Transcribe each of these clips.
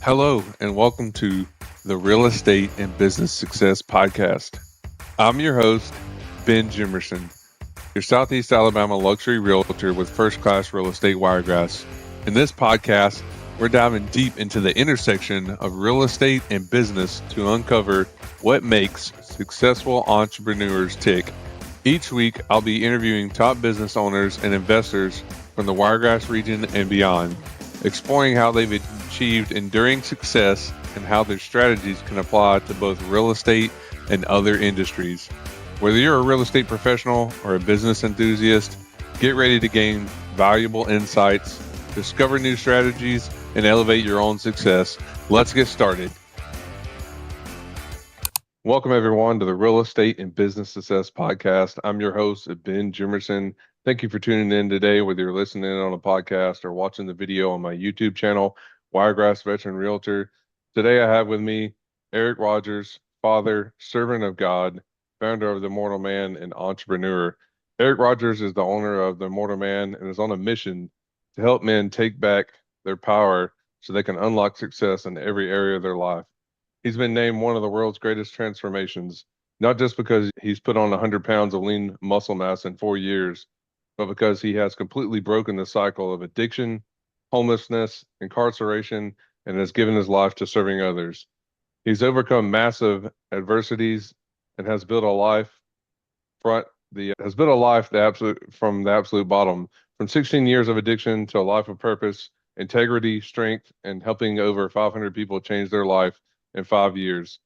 Hello, and welcome to the Real Estate and Business Success Podcast. I'm your host, Ben Jimmerson, your Southeast Alabama luxury realtor with first class real estate wiregrass. In this podcast, we're diving deep into the intersection of real estate and business to uncover what makes successful entrepreneurs tick. Each week, I'll be interviewing top business owners and investors from the Wiregrass region and beyond, exploring how they've achieved enduring success and how their strategies can apply to both real estate and other industries. Whether you're a real estate professional or a business enthusiast, get ready to gain valuable insights, discover new strategies, and elevate your own success. Let's get started. Welcome, everyone, to the Real Estate and Business Success Podcast. I'm your host, Ben Jimmerson. Thank you for tuning in today, whether you're listening on a podcast or watching the video on my YouTube channel, Wiregrass Veteran Realtor. Today, I have with me Eric Rogers, father, servant of God, founder of the Immortal Man, and entrepreneur. Eric Rogers is the owner of the Immortal Man and is on a mission to help men take back their power so they can unlock success in every area of their life. He's been named one of the world's greatest transformations, not just because he's put on 100 pounds of lean muscle mass in 4 years, but because he has completely broken the cycle of addiction, homelessness, incarceration, and has given his life to serving others. He's overcome massive adversities and has built a life from the absolute bottom, from 16 years of addiction to a life of purpose, integrity, strength, and helping over 500 people change their life in 5 years.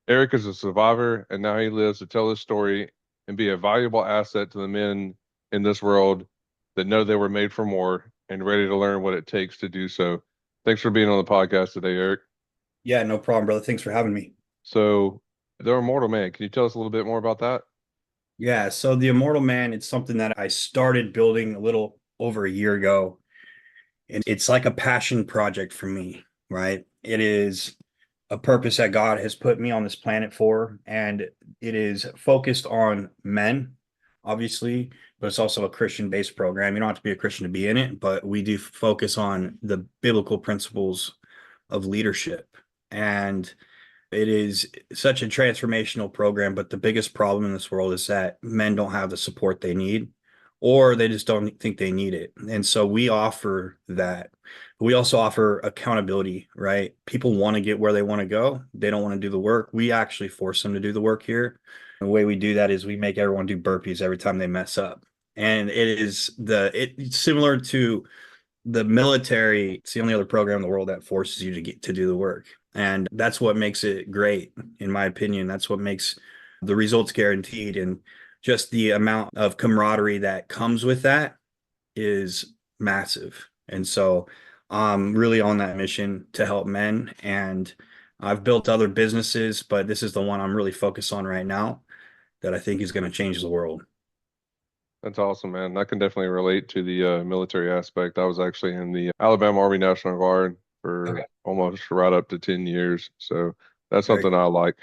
Eric is a survivor, and now he lives to tell his story and be a valuable asset to the men in this world that know they were made for more and ready to learn what it takes to do so. Thanks for being on the podcast today, Eric. Yeah, no problem, brother. Thanks for having me. So, the Immortal Man, can you tell us a little bit more about that? Yeah, so the Immortal Man, it's something that I started building a little over a year ago. And it's like a passion project for me, right? It is a purpose that God has put me on this planet for. And it is focused on men, obviously, but it's also a Christian-based program. You don't have to be a Christian to be in it, but we do focus on the biblical principles of leadership. And it is such a transformational program, but the biggest problem in this world is that men don't have the support they need, or they just don't think they need it. And so we offer that. We also offer accountability, right? People want to get where they want to go. They don't want to do the work. We actually force them to do the work here. The way we do that is we make everyone do burpees every time they mess up. And it's similar to the military. It's the only other program in the world that forces you to get to do the work. And that's what makes it great, in my opinion. That's what makes the results guaranteed. And just the amount of camaraderie that comes with that is massive. And so I'm really on that mission to help men. And I've built other businesses, but this is the one I'm really focused on right now that I think is going to change the world. That's awesome, man. I can definitely relate to the military aspect. I was actually in the Alabama Army National Guard Okay. for almost right up to 10 years. So that's Very, something I like.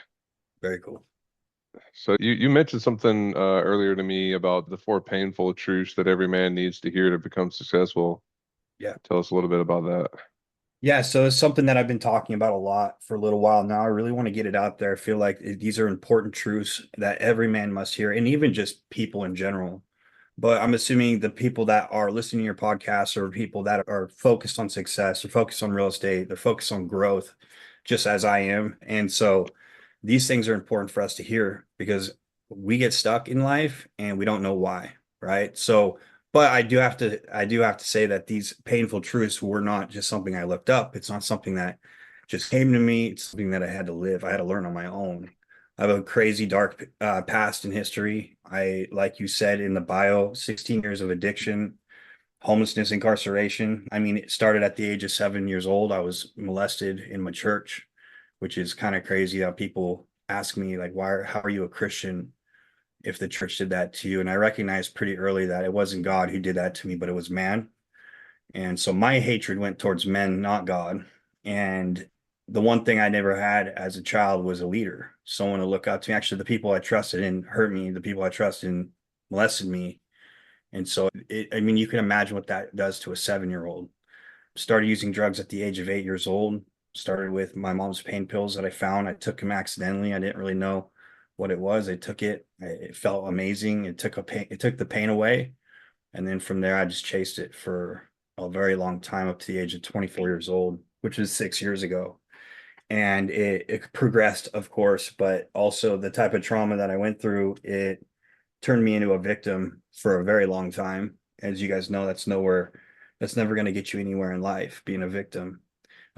very cool. So you mentioned something earlier to me about the four painful truths that every man needs to hear to become successful. Yeah. Tell us a little bit about that. Yeah, so it's something that I've been talking about a lot for a little while now. I really want to get it out there. I feel like these are important truths that every man must hear, and even just people in general. But I'm assuming the people that are listening to your podcast are people that are focused on success, they're focused on real estate, they're focused on growth, just as I am. And so these things are important for us to hear because we get stuck in life and we don't know why, right? So, but I do have to say that these painful truths were not just something I looked up. It's not something that just came to me. It's something that I had to live. I had to learn on my own. I have a crazy dark past in history. Like you said in the bio, 16 years of addiction, homelessness, incarceration. I mean, it started at the age of 7 years old. I was molested in my church, which is kind of crazy how people ask me like, how are you a Christian if the church did that to you? And I recognized pretty early that it wasn't God who did that to me, but it was man. And so my hatred went towards men, not God. And the one thing I never had as a child was a leader, someone to look up to me. Actually, the people I trusted in hurt me, the people I trusted in molested me. And so, I mean, you can imagine what that does to a 7-year old. Started using drugs at the age of 8 years old, Started with my mom's pain pills that I found. I took them accidentally. I didn't really know what it was. I took it. It felt amazing. It took the pain away. And then from there, I just chased it for a very long time up to the age of 24 years old, which was 6 years ago. And it progressed, of course, but also the type of trauma that I went through, it turned me into a victim for a very long time. As you guys know, that's never going to get you anywhere in life, being a victim.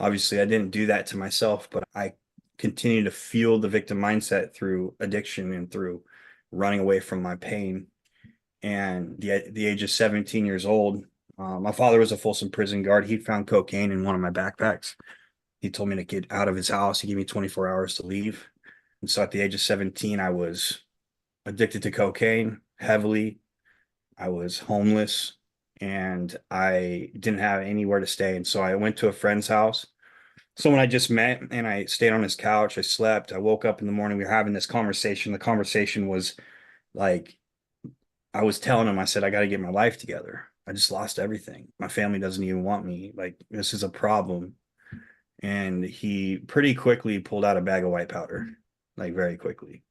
Obviously, I didn't do that to myself, but I continue to fuel the victim mindset through addiction and through running away from my pain. And the age of 17 years old, my father was a Folsom prison guard. He found cocaine in one of my backpacks. He told me to get out of his house. He gave me 24 hours to leave. And so at the age of 17, I was addicted to cocaine heavily. I was homeless and I didn't have anywhere to stay. And so I went to a friend's house, someone I just met, and I stayed on his couch. I slept. I woke up in the morning. We were having this conversation. The conversation was like, I was telling him, I said, I got to get my life together. I just lost everything. My family doesn't even want me. Like, this is a problem. And he pretty quickly pulled out a bag of white powder, like very quickly.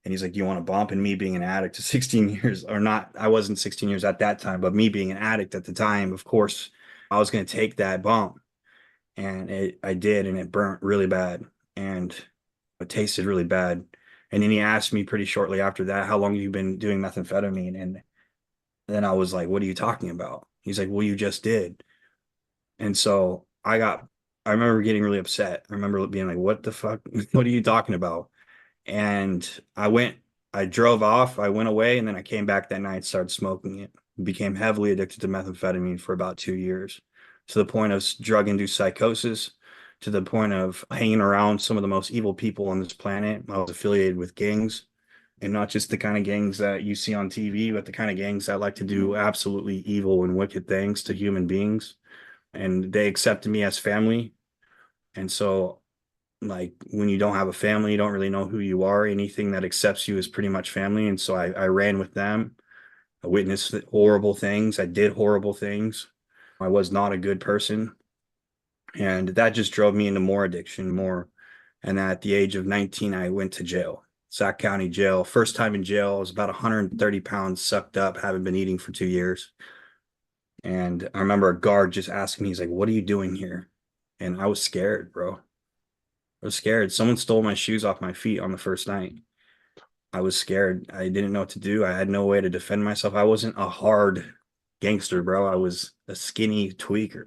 And he's like, do you want a bump? And me being an addict to 16 years, or not, I wasn't 16 years at that time, but me being an addict at the time, of course, I was going to take that bump. And I did, and it burnt really bad. And it tasted really bad. And then he asked me pretty shortly after that, how long have you been doing methamphetamine? And then I was like, what are you talking about? He's like, well, you just did. And so I remember getting really upset. I remember being like, what the fuck? What are you talking about? And I drove off, I went away, and then I came back that night, started smoking it, became heavily addicted to methamphetamine for about 2 years, to the point of drug-induced psychosis, to the point of hanging around some of the most evil people on this planet. I was affiliated with gangs, and not just the kind of gangs that you see on TV, but the kind of gangs that like to do absolutely evil and wicked things to human beings. And they accepted me as family. And so, like, when you don't have a family, you don't really know who you are. Anything that accepts you is pretty much family. And so I ran with them. I witnessed horrible things. I did horrible things. I was not a good person. And that just drove me into more addiction, more. And at the age of 19, I went to jail, Sac County Jail. First time in jail, I was about 130 pounds sucked up, haven't been eating for 2 years. And I remember a guard just asking me, he's like, what are you doing here? And I was scared, bro. I was scared. Someone stole my shoes off my feet on the first night. I was scared. I didn't know what to do. I had no way to defend myself. I wasn't a hard gangster, bro. I was a skinny tweaker.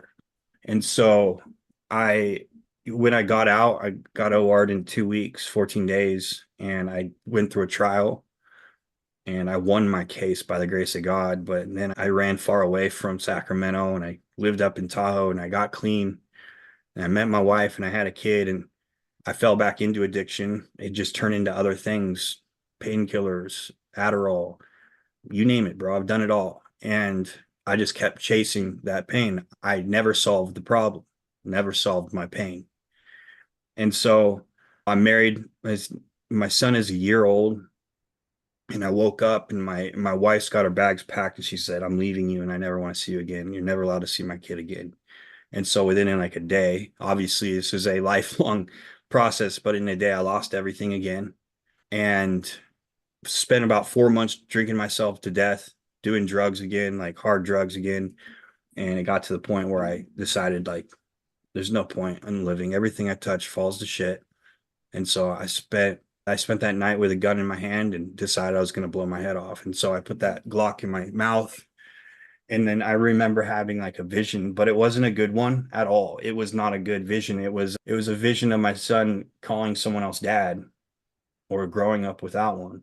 And so I, when I got out, I got OR'd in 2 weeks, 14 days, and I went through a trial and I won my case by the grace of God. But then I ran far away from Sacramento and I lived up in Tahoe and I got clean and I met my wife and I had a kid and I fell back into addiction. It just turned into other things, painkillers, Adderall, you name it, bro. I've done it all. And I just kept chasing that pain. I never solved the problem, never solved my pain. And so I'm married. My son is a year old. And I woke up and my wife's got her bags packed and she said, I'm leaving you and I never want to see you again. You're never allowed to see my kid again. And so within like a day, obviously this is a lifelong process, but in a day I lost everything again and spent about 4 months drinking myself to death, doing drugs again, like hard drugs again. And it got to the point where I decided like there's no point in living. Everything I touch falls to shit. And so I spent that night with a gun in my hand and decided I was going to blow my head off. And so I put that Glock in my mouth. And then I remember having like a vision, but it wasn't a good one at all. It was not a good vision. It was a vision of my son calling someone else dad or growing up without one.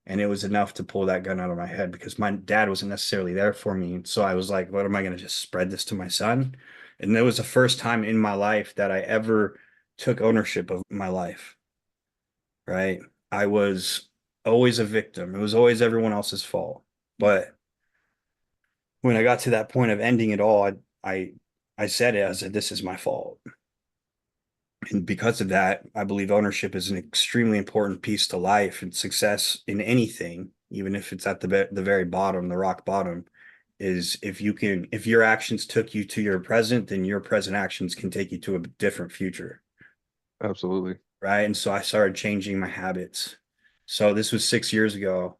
And it was enough to pull that gun out of my head because my dad wasn't necessarily there for me. So I was like, what am I going to just spread this to my son? And it was the first time in my life that I ever took ownership of my life, right? I was always a victim. It was always everyone else's fault. But when I got to that point of ending it all, I said it. I said, "This is my fault," and because of that, I believe ownership is an extremely important piece to life and success in anything, even if it's at the very bottom, the rock bottom. is if your actions took you to your present, then your present actions can take you to a different future. Absolutely. Right. And so I started changing my habits. So this was 6 years ago.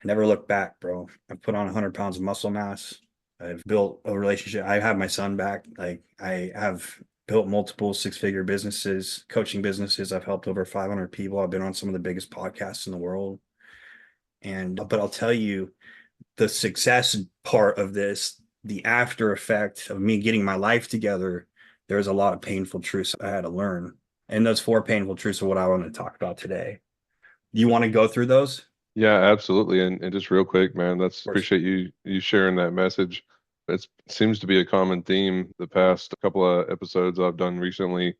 I never looked back, bro. I put on 100 pounds of muscle mass. I've built a relationship. I have my son back. Like I have built multiple six-figure businesses, coaching businesses. I've helped over 500 people. I've been on some of the biggest podcasts in the world. But I'll tell you, the success part of this, the after effect of me getting my life together, there's a lot of painful truths I had to learn. And those four painful truths are what I want to talk about today. Do you want to go through those? Of Yeah, absolutely. And just real quick, man, that's course. appreciate you sharing that message. It seems to be a common theme the past couple of episodes I've done recently.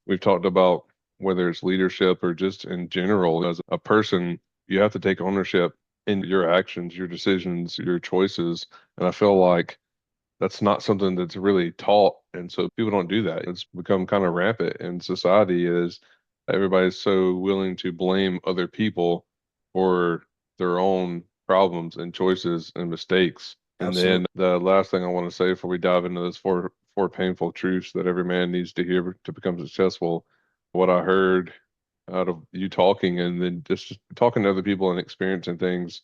We've talked about whether it's leadership or just in general, as a person, you have to take ownership in your actions, your decisions, your choices. And I feel like that's not something that's really taught. And so people don't do that. It's become kind of rampant in society is everybody's so willing to blame other people for their own problems and choices and mistakes. And Absolutely. then the last thing I want to say before we dive into those four painful truths that every man needs to hear to become successful, what I heard out of you talking and then just talking to other people and experiencing things,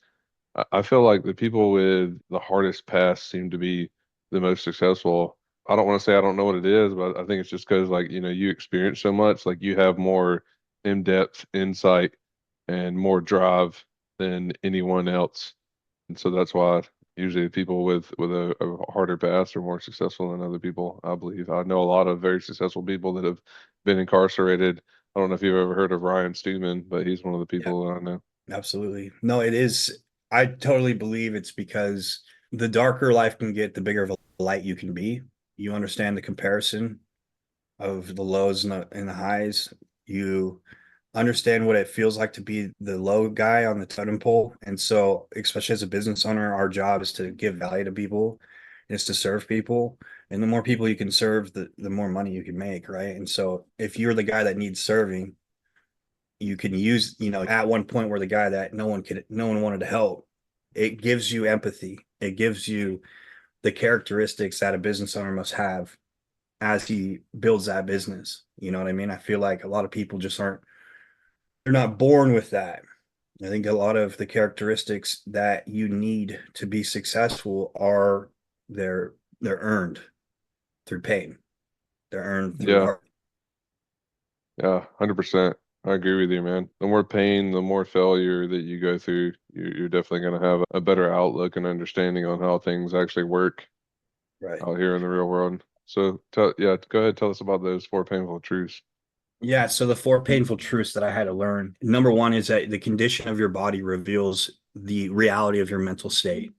I feel like the people with the hardest past seem to be the most successful. I don't want to say I don't know what it is, but I think it's just because like, you experience so much, like you have more in-depth insight and more drive than anyone else. And so that's why usually people with a harder past are more successful than other people, I believe. I know a lot of very successful people that have been incarcerated. I don't know if you've ever heard of Ryan Stewman, but he's one of the Yeah, people that I know. absolutely. No, it is. I totally believe it's because the darker life can get, the bigger of a light you can be. You understand the comparison of the lows and the highs. You understand what it feels like to be the low guy on the totem pole. And so, especially as a business owner, our job is to give value to people, is to serve people. And the more people you can serve, the more money you can make, right? And so if you're the guy that needs serving, you can use, at one point where the guy that no one wanted to help, it gives you empathy. It gives you the characteristics that a business owner must have as he builds that business. You know what I mean? I feel like a lot of people just they're not born with that. I think a lot of the characteristics that you need to be successful are they're they're earned through pain. They're earned through Yeah. hard. Yeah, 100%. I agree with you, man. The more pain, the more failure that you go through, you're definitely going to have a better outlook and understanding on how things actually work Right. out here in the real world. So, yeah, go ahead, tell us about those four painful truths. Yeah. So the four painful truths that I had to learn. Number one is that the condition of your body reveals the reality of your mental state.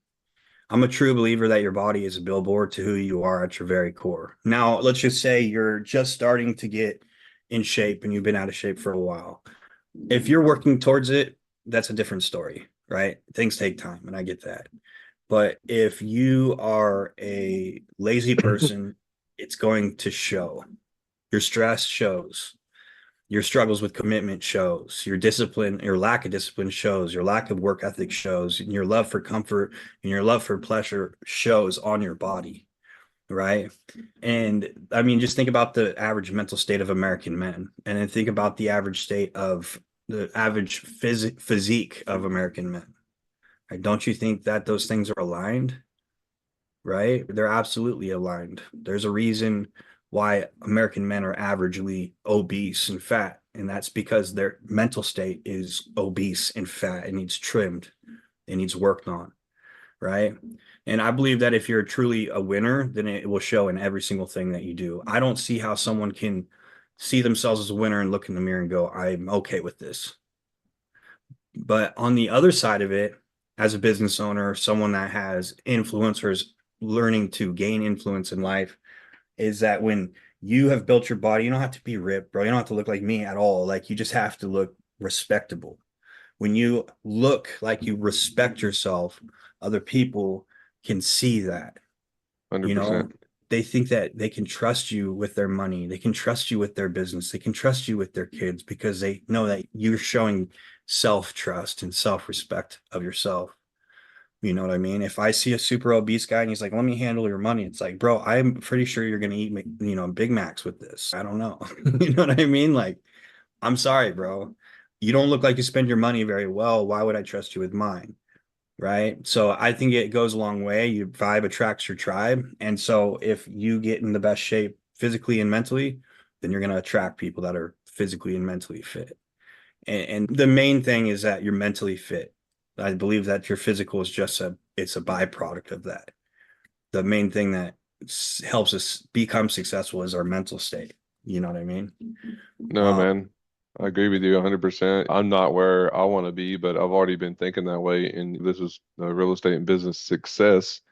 I'm a true believer that your body is a billboard to who you are at your very core. Now, let's just say you're just starting to get in shape and you've been out of shape for a while. If you're working towards it, that's a different story, right? Things take time, and I get that. But if you are a lazy person, it's going to show. Your stress shows. Your struggles with commitment shows. Your discipline, your lack of discipline shows. Your lack of work ethic shows. And your love for comfort and your love for pleasure shows on your body, right? And I mean, just think about the average mental state of American men, and then think about the average state of the average physique of American men. Right? Don't you think that those things are aligned? Right? They're absolutely aligned. There's a reason why American men are averagely obese and fat, and that's because their mental state is obese and fat. It needs trimmed, it needs worked on, right? And I believe that if you're truly a winner, then it will show in every single thing that you do. I don't see how someone can see themselves as a winner and look in the mirror and go, I'm okay with this. But on the other side of it, as a business owner, someone that has influencers learning to gain influence in life, is that when you have built your body, you don't have to be ripped, bro. You don't have to look like me at all. Like you just have to look respectable. When you look like you respect yourself, other people can see that. You know, 100%. they think that they can trust you with their money. They can trust you with their business. They can trust you with their kids because they know that you're showing self-trust and self-respect of yourself. You know what I mean? If I see a super obese guy and he's like, let me handle your money, it's like, bro, I'm pretty sure you're going to eat, Big Macs with this. I don't know. You know what I mean? Like, I'm sorry, bro. You don't look like you spend your money very well. Why would I trust you with mine? Right. So I think it goes a long way. Your vibe attracts your tribe. And so if you get in the best shape physically and mentally, then you're going to attract people that are physically and mentally fit. And the main thing is that you're mentally fit. I believe that your physical is just it's a byproduct of that. The main thing that helps us become successful is our mental state. You know what I mean? No, Um, man, I agree with you 100%. I'm not where I want to be, but I've already been thinking that way. And this is real estate and business success.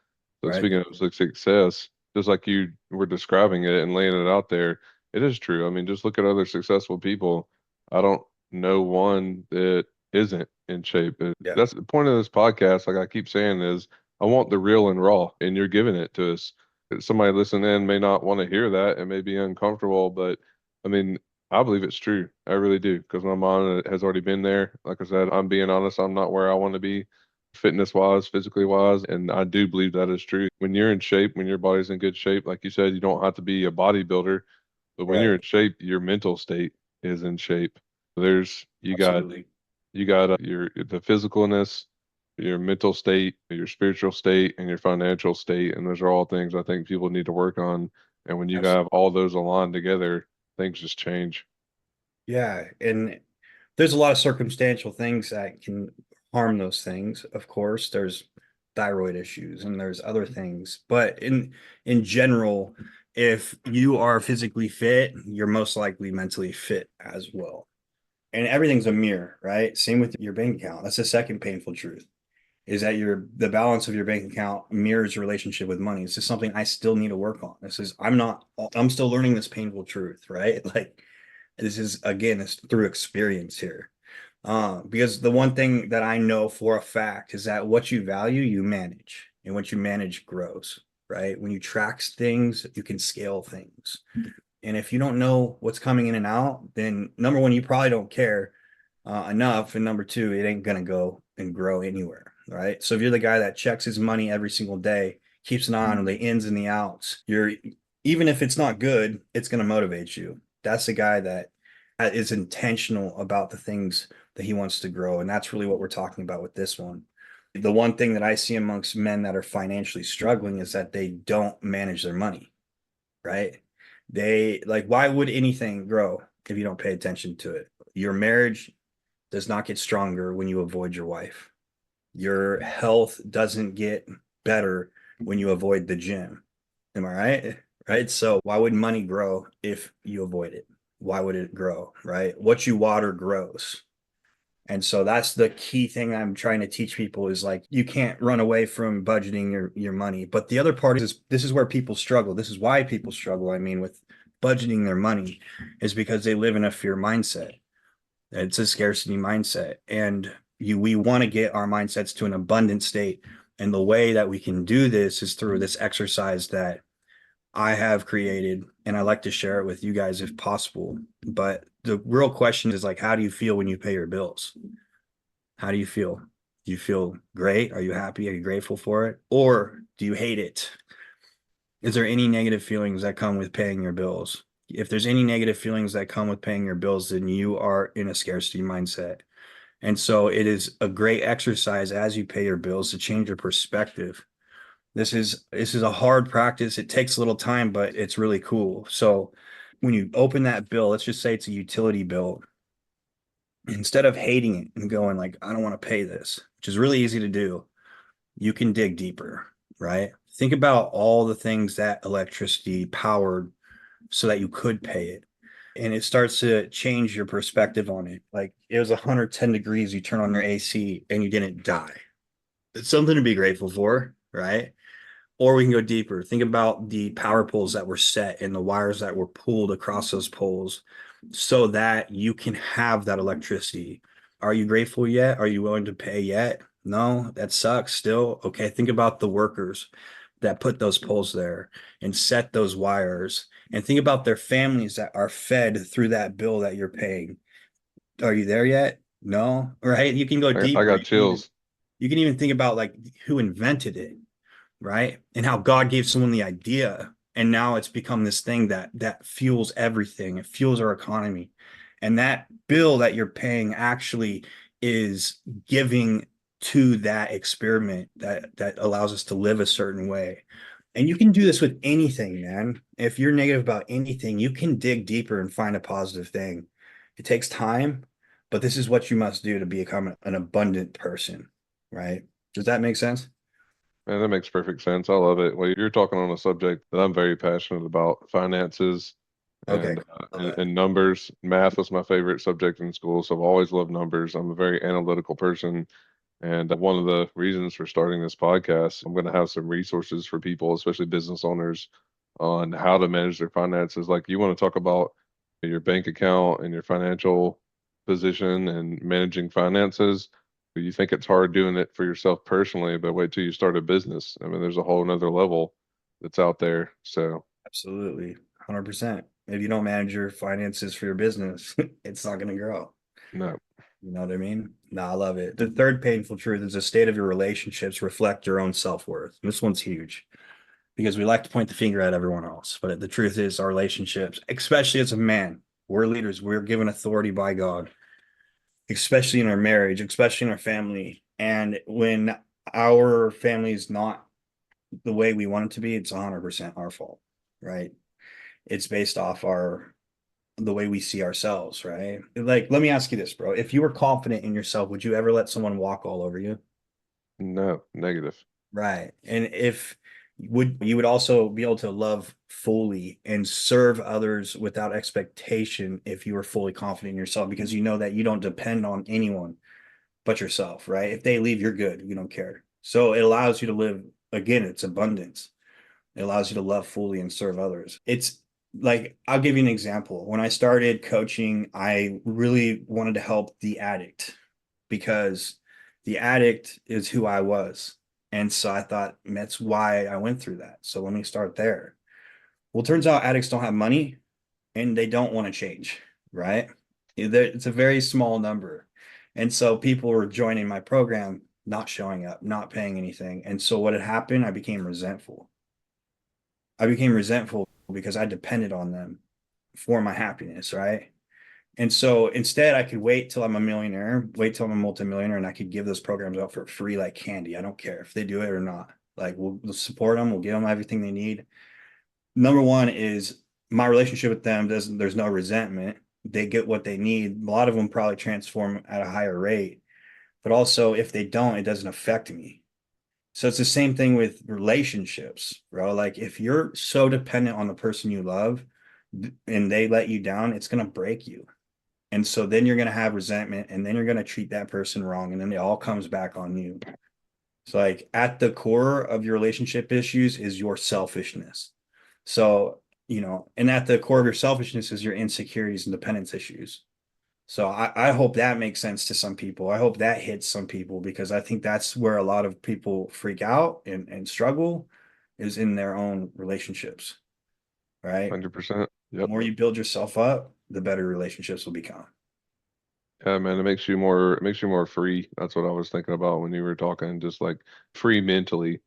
So right. speaking of success, just like you were describing it and laying it out there, it is true. I mean, just look at other successful people. I don't know one that isn't in shape. Yeah. That's the point of this podcast. Like I keep saying is I want the real and raw, and you're giving it to us. Somebody listening in may not want to hear that and may be uncomfortable, but I mean, I believe it's true. I really do because my mind has already been there. Like I said, I'm being honest. I'm not where I want to be fitness wise, physically wise. And I do believe that is true. When you're in shape, when your body's in good shape, like you said, you don't have to be a bodybuilder, but when you're Right. in shape, your mental state is in shape. There's Absolutely. you got your the physicalness, your mental state, your spiritual state, and your financial state, and those are all things I think people need to work on. And when you have Absolutely. all those aligned together, things just change. Yeah. And there's a lot of circumstantial things that can harm those things. Of course, there's thyroid issues and there's other things, but in general, if you are physically fit, you're most likely mentally fit as well. And everything's a mirror, right? Same with your bank account. That's the second painful truth is that the balance of your bank account mirrors your relationship with money. This is something I still need to work on. I'm still learning this painful truth, right? Like this is again, it's through experience here. Because the one thing that I know for a fact is that what you value, you manage, and what you manage grows, right? When you track things, you can scale things. And if you don't know what's coming in and out, then number one, you probably don't care enough. And number two, it ain't going to go and grow anywhere, right? So if you're the guy that checks his money every single day, keeps an eye on the ins and the outs, even if it's not good, it's going to motivate you. That's the guy that is intentional about the things that he wants to grow. And that's really what we're talking about with this one. The one thing that I see amongst men that are financially struggling is that they don't manage their money, right? They like, why would anything grow if you don't pay attention to it? Your marriage does not get stronger when you avoid your wife. Your health doesn't get better when you avoid the gym. Am I right? Right. So why would money grow if you avoid it? Why would it grow? Right. What you water grows. And so that's the key thing I'm trying to teach people is like you can't run away from budgeting your money. But the other part is this is where people struggle. This is why people struggle. I mean, with budgeting their money is because they live in a fear mindset. It's a scarcity mindset. And we want to get our mindsets to an abundant state. And the way that we can do this is through this exercise that I have created, and I like to share it with you guys if possible. But the real question is like, how do you feel when you pay your bills? How do you feel? Do you feel great? Are you happy? Are you grateful for it? Or do you hate it? Is there any negative feelings that come with paying your bills? If there's any negative feelings that come with paying your bills, then you are in a scarcity mindset. And so it is a great exercise as you pay your bills to change your perspective. This is a hard practice. It takes a little time, but it's really cool. So when you open that bill, let's just say it's a utility bill, instead of hating it and going like, I don't want to pay this, which is really easy to do, you can dig deeper, right? Think about all the things that electricity powered so that you could pay it. And it starts to change your perspective on it. Like it was 110 degrees, you turn on your AC and you didn't die. It's something to be grateful for, right? Or we can go deeper. Think about the power poles that were set and the wires that were pulled across those poles so that you can have that electricity. Are you grateful yet? Are you willing to pay yet? No, that sucks still. Okay, think about the workers that put those poles there and set those wires, and think about their families that are fed through that bill that you're paying. Are you there yet? No, right? You can go I deeper. got You can even chills. You can even think about like who invented it, right? And how God gave someone the idea, and now it's become this thing that fuels everything. It fuels our economy. And that bill that you're paying actually is giving to that experiment that allows us to live a certain way. And you can do this with anything, man. If you're negative about anything, you can dig deeper and find a positive thing. It takes time, but this is what you must do to become an abundant person, right? Does that make sense? Man, that makes perfect sense. I love it. Well, you're talking on a subject that I'm very passionate about, finances Okay, and, love that. and numbers. Math was my favorite subject in school, so I've always loved numbers. I'm a very analytical person. And one of the reasons for starting this podcast, I'm going to have some resources for people, especially business owners, on how to manage their finances. Like you want to talk about your bank account and your financial position and managing finances. You think it's hard doing it for yourself personally, but wait till you start a business. I mean, there's a whole nother level that's out there. So, Absolutely. 100%. If you don't manage your finances for your business, it's not going to grow. no, You know what I mean? No, I love it. The third painful truth is the state of your relationships reflect your own self-worth. This one's huge because we like to point the finger at everyone else. But the truth is, our relationships, especially as a man, we're leaders, we're given authority by God, especially in our marriage, especially in our family. And when our family is not the way we want it to be, it's 100% our fault, right? It's based off our the way we see ourselves, right? Like, let me ask you this, bro. If you were confident in yourself, would you ever let someone walk all over you? no, negative. Right. And if would you would also be able to love fully and serve others without expectation if you were fully confident in yourself because you know that you don't depend on anyone but yourself, right? If they leave, you're good. You don't care. So it allows you to live again, it's abundance. It allows you to love fully and serve others. It's like, I'll give you an example. When I started coaching, I really wanted to help the addict because the addict is who I was. And so I thought that's why I went through that. So let me start there. Well, it turns out addicts don't have money and they don't want to change, right? It's a very small number. And so people were joining my program, not showing up, not paying anything. And so what had happened, I became resentful. I became resentful because I depended on them for my happiness, right? And so instead, I could wait till I'm a millionaire, wait till I'm a multimillionaire, and I could give those programs out for free like candy. I don't care if they do it or not. Like we'll support them, we'll give them everything they need. Number one is my relationship with them doesn't. There's no resentment. They get what they need. A lot of them probably transform at a higher rate, but also if they don't, it doesn't affect me. So it's the same thing with relationships, bro. Like if you're so dependent on the person you love and they let you down, it's going to break you. And so then you're going to have resentment and then you're going to treat that person wrong. And then it all comes back on you. So, like, at the core of your relationship issues is your selfishness. So, and at the core of your selfishness is your insecurities and dependence issues. So I hope that makes sense to some people. I hope that hits some people because I think that's where a lot of people freak out and struggle is in their own relationships, right? 100%. The Yep. more you build yourself up, the better relationships will become. Yeah, man, it makes you more free. That's what I was thinking about when you were talking, just like free mentally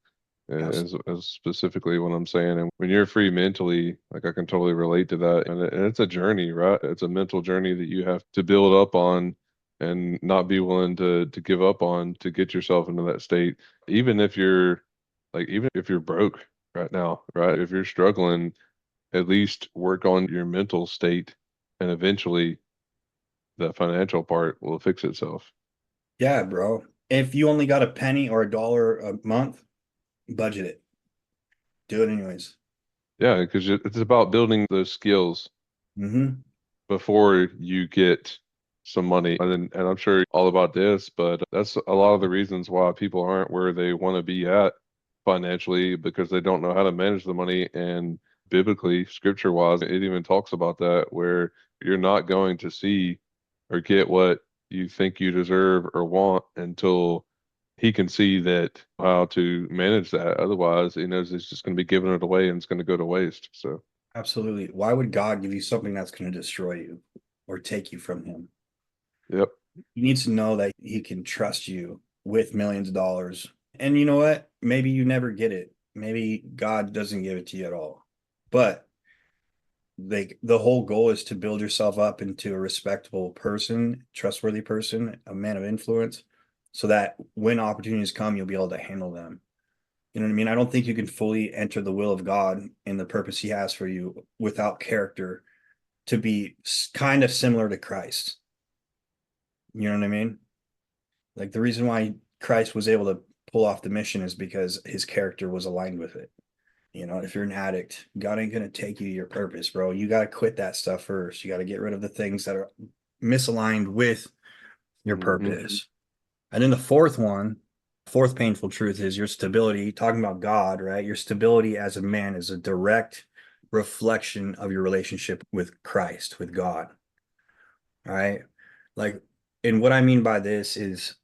Absolutely. is specifically what I'm saying. And when you're free mentally, like I can totally relate to that. And it's a journey, right? It's a mental journey that you have to build up on and not be willing to give up on to get yourself into that state. Even if you're even if you're broke right now, right? If you're struggling, at least work on your mental state and eventually the financial part will fix itself. Yeah, bro. If you only got a penny or a dollar a month, budget it. Do it anyways. Yeah, because it's about building those skills Mm-hmm. before you get some money. And I'm sure all about this, but that's a lot of the reasons why people aren't where they want to be at financially because they don't know how to manage the money. And biblically, scripture wise, it even talks about that where you're not going to see or get what you think you deserve or want until he can see that how to manage that. Otherwise, he knows he's just going to be giving it away and it's going to go to waste. So, Absolutely. Why would God give you something that's going to destroy you or take you from him? yep. You need to know that he can trust you with millions of dollars. And you know what? Maybe you never get it. Maybe God doesn't give it to you at all. But the whole goal is to build yourself up into a respectable person, trustworthy person, a man of influence, so that when opportunities come, you'll be able to handle them. You know what I mean? I don't think you can fully enter the will of God and the purpose he has for you without character to be kind of similar to Christ. You know what I mean? Like the reason why Christ was able to pull off the mission is because his character was aligned with it. You know, if you're an addict, God ain't going to take you to your purpose, bro. You got to quit that stuff first. You got to get rid of the things that are misaligned with your Hmm. purpose. And then the fourth painful truth is your stability. Talking about God, right? Your stability as a man is a direct reflection of your relationship with Christ, with God. All right. Like, and what I mean by this is,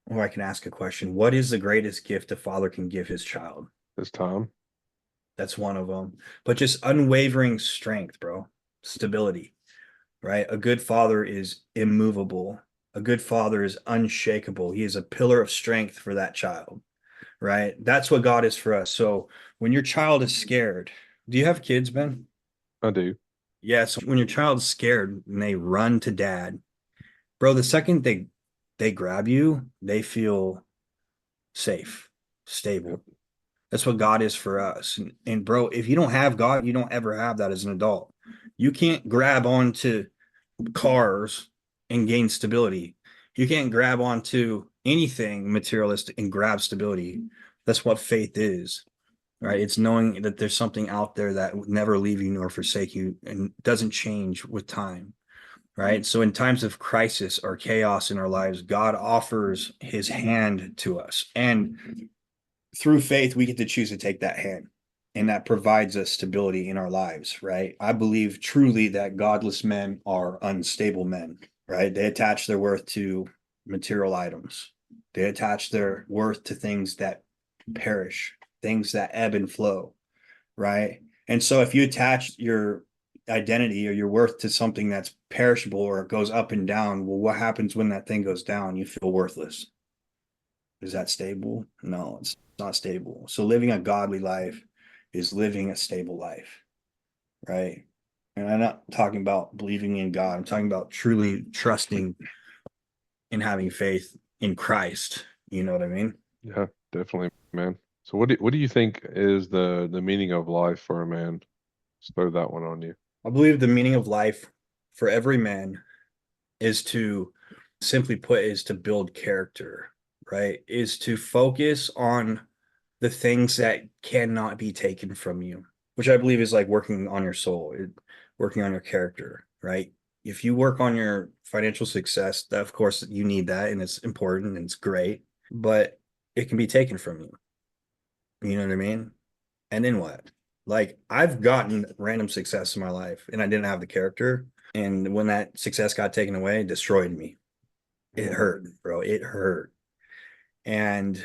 or I can ask a question. What is the greatest gift a father can give his child? This time. That's one of them. But just unwavering strength, bro. Stability, right? A good father is immovable. A good father is unshakable. He is a pillar of strength for that child, right? That's what God is for us. So when your child is scared, do you have kids, Ben? I do. Yeah. So when your child's scared and they run to dad, bro, the second they grab you, they feel safe, Yep. stable. That's what God is for us. And bro, if you don't have God, you don't ever have that as an adult. You can't grab onto cars and gain stability. You can't grab onto anything materialistic and grab stability. That's what faith is, right? It's knowing that there's something out there that would never leave you nor forsake you and doesn't change with time, right? So in times of crisis or chaos in our lives, God offers his hand to us. And through faith, we get to choose to take that hand. And that provides us stability in our lives, right? I believe truly that godless men are unstable men, right? They attach their worth to material items, they attach their worth to things that perish, things that ebb and flow, right? And so if you attach your identity or your worth to something that's perishable or it goes up and down, well, what happens when that thing goes down? You feel worthless. Is that stable? No, it's not stable. So living a godly life is living a stable life, right? And I'm not talking about believing in God. I'm talking about truly trusting and having faith in Christ. You know what I mean? Yeah, definitely, man. So what do you think is the meaning of life for a man? Just throw that one on you. I believe the meaning of life for every man is to, simply put, is to build character, right? Is to focus on the things that cannot be taken from you, which I believe is like working on your soul, working on your character, right? If you work on your financial success, that of course you need that and it's important and it's great, but it can be taken from you. You know what I mean? And then what? Like I've gotten random success in my life and I didn't have the character. And when that success got taken away, it destroyed me. It Mm. hurt, bro. It hurt. And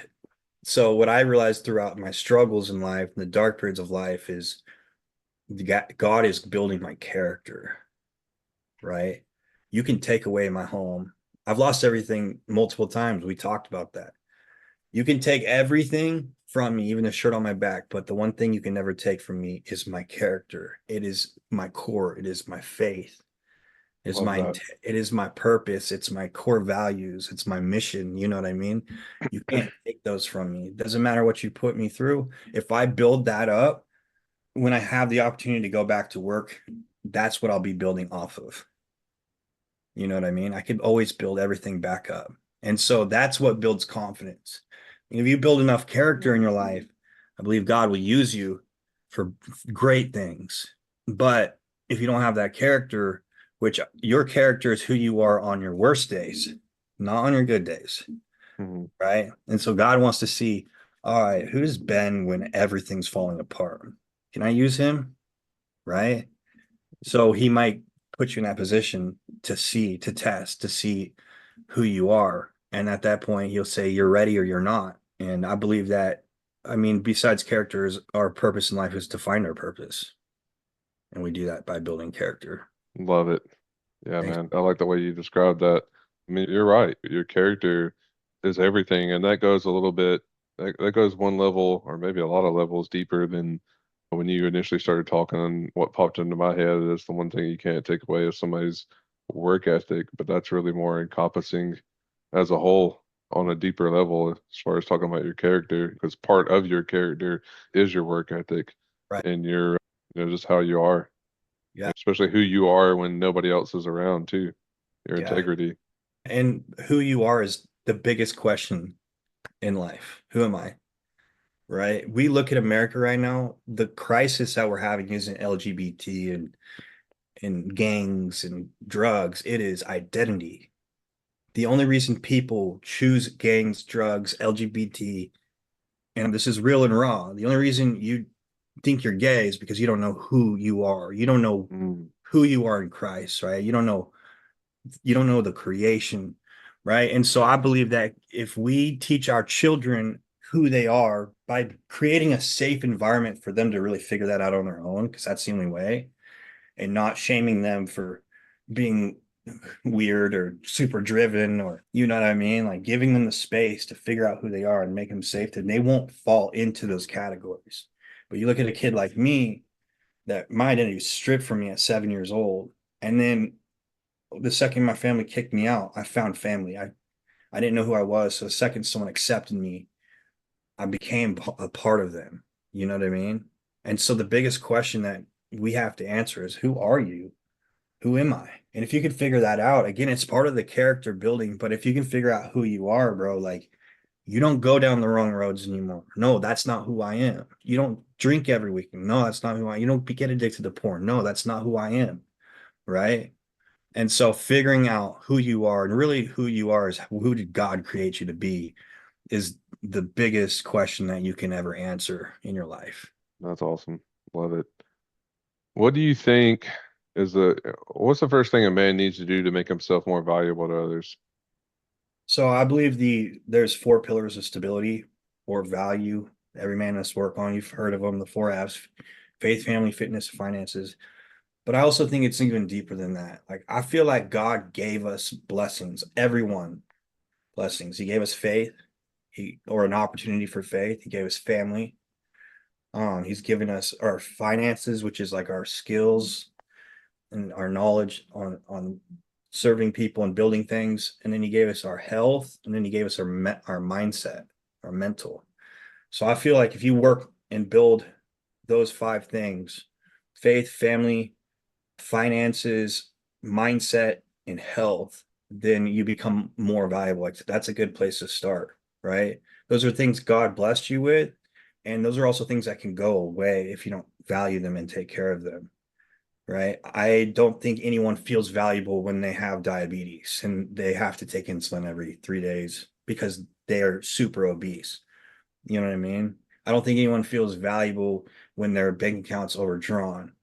so what I realized throughout my struggles in life, the dark periods of life, is God is building my character, right? You can take away my home. I've lost everything multiple times. We talked about that. You can take everything from me, even the shirt on my back, but the one thing you can never take from me is my character. It is my core. It is my faith. Love that. It is my purpose. It's my core values. It's my mission. You know what I mean? You can't take those from me. It doesn't matter what you put me through. If I build that up, when I have the opportunity to go back to work, that's what I'll be building off of. You know what I mean? I could always build everything back up. And so that's what builds confidence. And if you build enough character in your life, I believe God will use you for great things. But if you don't have that character, which your character is who you are on your worst days, not on your good days, Hmm. right? And so God wants to see, all right, who's Ben when everything's falling apart? Can I use him? Right? So he might put you in that position to see, to test, to see who you are. And at that point, he'll say you're ready or you're not. And I believe that, I mean, besides characters, our purpose in life is to find our purpose. And we do that by building character. Love it. Yeah, Thanks. man. I like the way you described that. I mean, you're right. Your character is everything. And that goes a little bit, that goes one level or maybe a lot of levels deeper than when you initially started talking. And what popped into my head is the one thing you can't take away is somebody's work ethic, but that's really more encompassing as a whole on a deeper level as far as talking about your character, because part of your character is your work ethic Right. and your, just how you are, Yeah. especially who you are when nobody else is around too, your Yeah. integrity. And who you are is the biggest question in life. Who am I? Right? We look at America right now, the crisis that we're having isn't LGBT and gangs and drugs. It is identity. The only reason people choose gangs, drugs, LGBT, and this is real and raw, the only reason you think you're gay is because you don't know who you are. You don't know Mm, who you are in Christ, right? You don't know the creation, right? And so I believe that if we teach our children who they are by creating a safe environment for them to really figure that out on their own, because that's the only way, and not shaming them for being weird or super driven, or you know what I mean, like giving them the space to figure out who they are and make them safe, then they won't fall into those categories. But you look at a kid like me, that my identity was stripped from me at 7 years old, and then the second my family kicked me out, I found family. I didn't know who I was, so the second someone accepted me, I became a part of them. You know what I mean? And so the biggest question that we have to answer is, who are you? Who am I? And if you can figure that out, again, it's part of the character building. But if you can figure out who you are, bro, like you don't go down the wrong roads anymore. No, that's not who I am. You don't drink every weekend. No, that's not who I am. You don't get addicted to porn. No, that's not who I am. Right. And so figuring out who you are and really who you are is who did God create you to be is the biggest question that you can ever answer in your life. that's awesome. Love it. What do you think is what's the first thing a man needs to do to make himself more valuable to others? So I believe there's four pillars of stability or value every man must work on. You've heard of them, the four F's: faith, family, fitness, finances. But I also think it's even deeper than that. Like I feel like God gave us blessings, everyone blessings. He gave us faith, or an opportunity for faith. He gave us family. He's given us our finances, which is like our skills and our knowledge on serving people and building things. And then he gave us our health, and then he gave us our mindset, our mental. So I feel like if you work and build those five things: faith, family, finances, mindset, and health, then you become more valuable. Like that's a good place to start, right? Those are things God blessed you with. And those are also things that can go away if you don't value them and take care of them, right? I don't think anyone feels valuable when they have diabetes and they have to take insulin every 3 days because they are super obese. You know what I mean? I don't think anyone feels valuable when their bank account's overdrawn.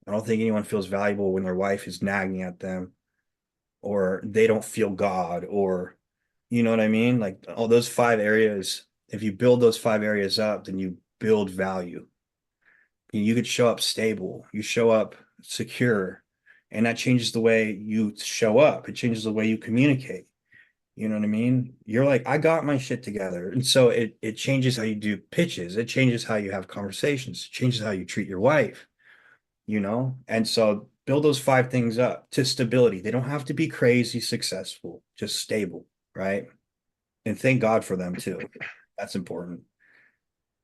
I don't think anyone feels valuable when their wife is nagging at them, or they don't feel God, or you know what I mean? Like all those five areas, if you build those five areas up, then you build value. You could show up stable, you show up secure, and that changes the way you show up. It changes the way you communicate. You know what I mean? You're like, I got my shit together. And so it changes how you do pitches. It changes how you have conversations. It changes how you treat your wife, you know? And so build those five things up to stability. They don't have to be crazy successful, just stable, right? And thank God for them too. That's important